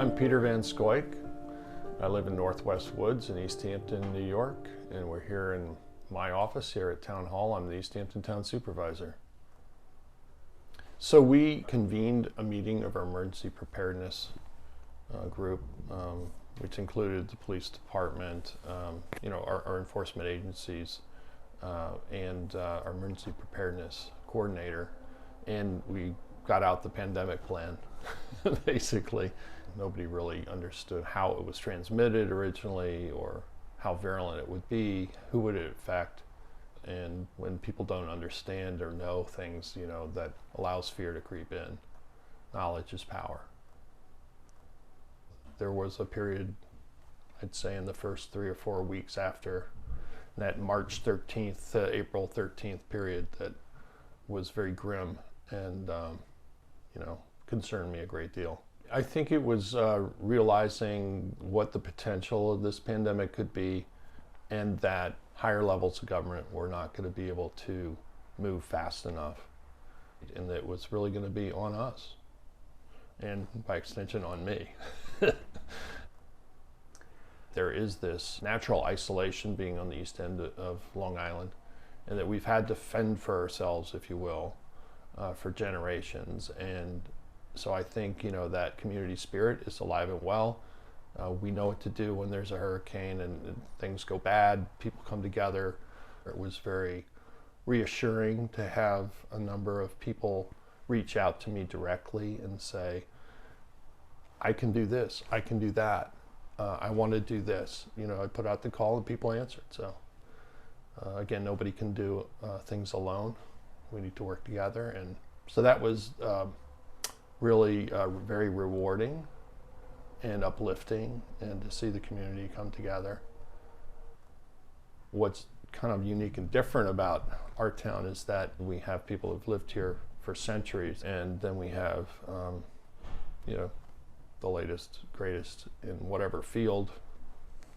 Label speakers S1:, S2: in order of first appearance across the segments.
S1: I'm Peter Van Scoyoc. I live in Northwest Woods in East Hampton, New York, and we're here in my office here at Town Hall. I'm the East Hampton Town Supervisor. So we convened a meeting of our emergency preparedness group, which included the police department, our enforcement agencies, and our emergency preparedness coordinator, and we got out the pandemic plan. Basically, nobody really understood how it was transmitted originally or how virulent it would be, who would it affect. And when people don't understand or know things, that allows fear to creep in. Knowledge is power. There was a period, I'd say in the first 3 or 4 weeks after that March 13th, April 13th period, that was very grim and concerned me a great deal. I think it was realizing what the potential of this pandemic could be, and that higher levels of government were not going to be able to move fast enough, and that it was really going to be on us, and by extension on me. There is this natural isolation being on the east end of Long Island, and that we've had to fend for ourselves, if you will, for generations. And so I think that community spirit is alive and well. We know what to do when there's a hurricane and things go bad. People come together. It was very reassuring to have a number of people reach out to me directly and say, I can do this, I can do that, I want to do this. I put out the call and people answered. So again, nobody can do things alone. We need to work together. And so that was really very rewarding and uplifting, and to see the community come together. What's kind of unique and different about our town is that we have people who've lived here for centuries, and then we have the latest, greatest in whatever field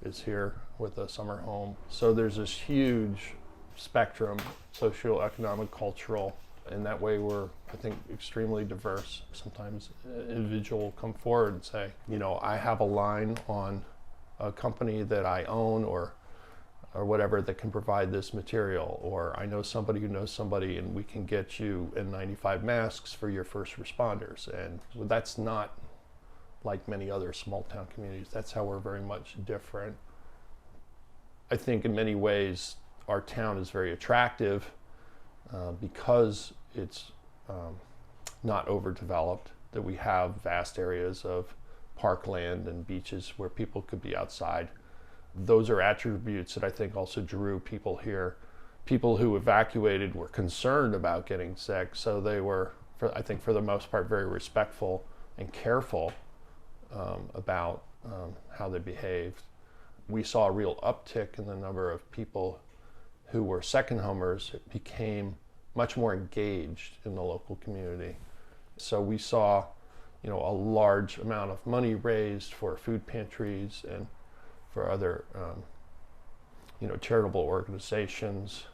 S1: is here with a summer home. So there's this huge spectrum, socioeconomic, cultural. In that way, we're, I think, extremely diverse. Sometimes an individual will come forward and say, I have a line on a company that I own or whatever that can provide this material, or I know somebody who knows somebody and we can get you N95 masks for your first responders. And that's not like many other small town communities. That's how we're very much different. I think in many ways, our town is very attractive because it's not overdeveloped, that we have vast areas of parkland and beaches where people could be outside. Those are attributes that I think also drew people here. People who evacuated were concerned about getting sick, so they were, I think for the most part, very respectful and careful about how they behaved. We saw a real uptick in the number of people who were second homers, became much more engaged in the local community. So we saw, a large amount of money raised for food pantries and for other, charitable organizations.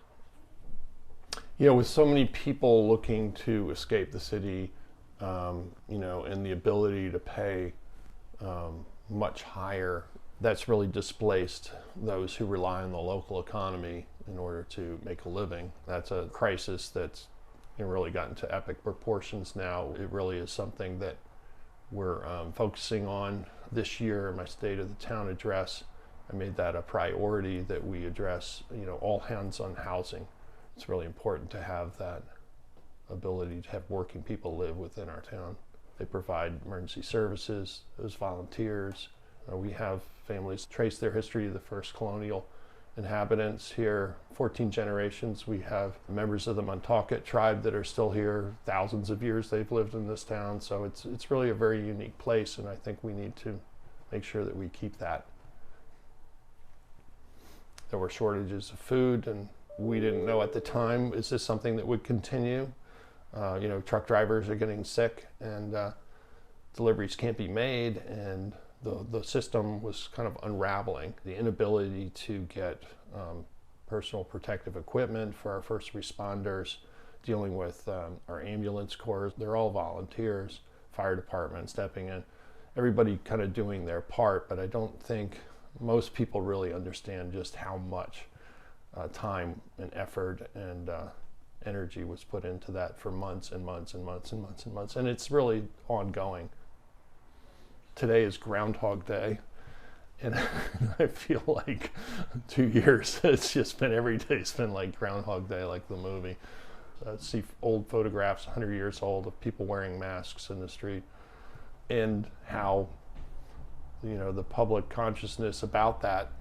S1: With so many people looking to escape the city, and the ability to pay much higher, that's really displaced those who rely on the local economy in order to make a living. That's a crisis that's really gotten to epic proportions now. It really is something that we're focusing on this year in my State of the Town address. I made that a priority, that we address all hands on housing. It's really important to have that ability to have working people live within our town. They provide emergency services, those volunteers. We have families trace their history to the first colonial inhabitants here, 14 generations. We have members of the Montaukett tribe that are still here. Thousands of years they've lived in this town. So it's really a very unique place, and I think we need to make sure that we keep that. There were shortages of food, and we didn't know at the time, is this something that would continue? Truck drivers are getting sick, and deliveries can't be made, and the system was kind of unraveling. The inability to get personal protective equipment for our first responders, dealing with our ambulance corps. They're all volunteers, fire department stepping in. everybody kind of doing their part, but I don't think most people really understand just how much time and effort and energy was put into that for months and months and months and months and months, and it's really ongoing. Today is Groundhog Day, and I feel like 2 years, it's just been, every day's been like Groundhog Day, like the movie. See old photographs, 100 years old, of people wearing masks in the street, and how, you know, the public consciousness about that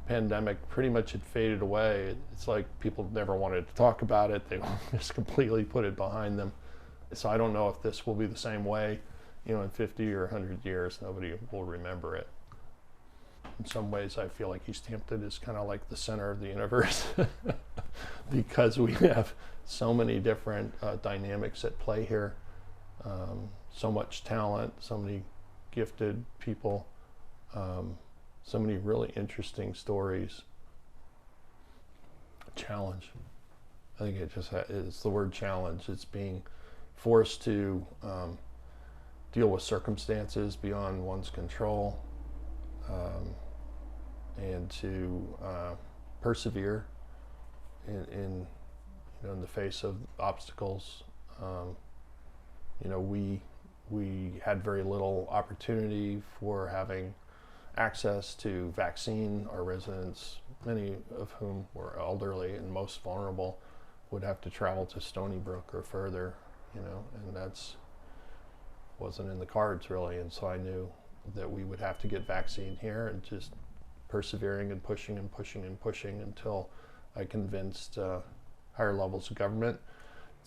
S1: pandemic pretty much had faded away. It's like people never wanted to talk about it. They just completely put it behind them. So I don't know if this will be the same way, you know, in 50 or 100 years. Nobody will remember it. In some ways, I feel like East Hampton is kind of like the center of the universe because we have so many different dynamics at play here. So much talent, so many gifted people, so many really interesting stories. Challenge. I think it just it's the word challenge. It's being forced to deal with circumstances beyond one's control, and to persevere in you know, in the face of obstacles. You know, we had very little opportunity for having access to vaccine. Our residents, many of whom were elderly and most vulnerable, would have to travel to Stony Brook or further, you know, and that's wasn't in the cards really. And so I knew that we would have to get vaccine here, and just persevering and pushing and pushing and pushing until I convinced higher levels of government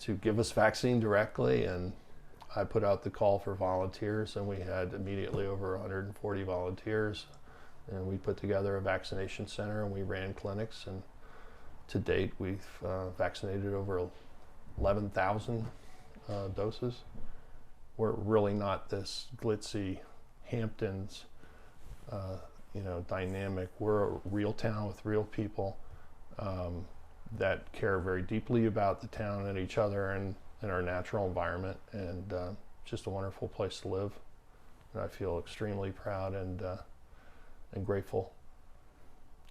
S1: to give us vaccine directly. And I put out the call for volunteers, and we had immediately over 140 volunteers, and we put together a vaccination center, and we ran clinics, and to date we've vaccinated over 11,000 doses. We're really not this glitzy Hamptons you know, dynamic. We're a real town with real people that care very deeply about the town and each other and our natural environment, and just a wonderful place to live. And I feel extremely proud and grateful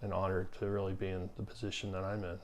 S1: and honored to really be in the position that I'm in.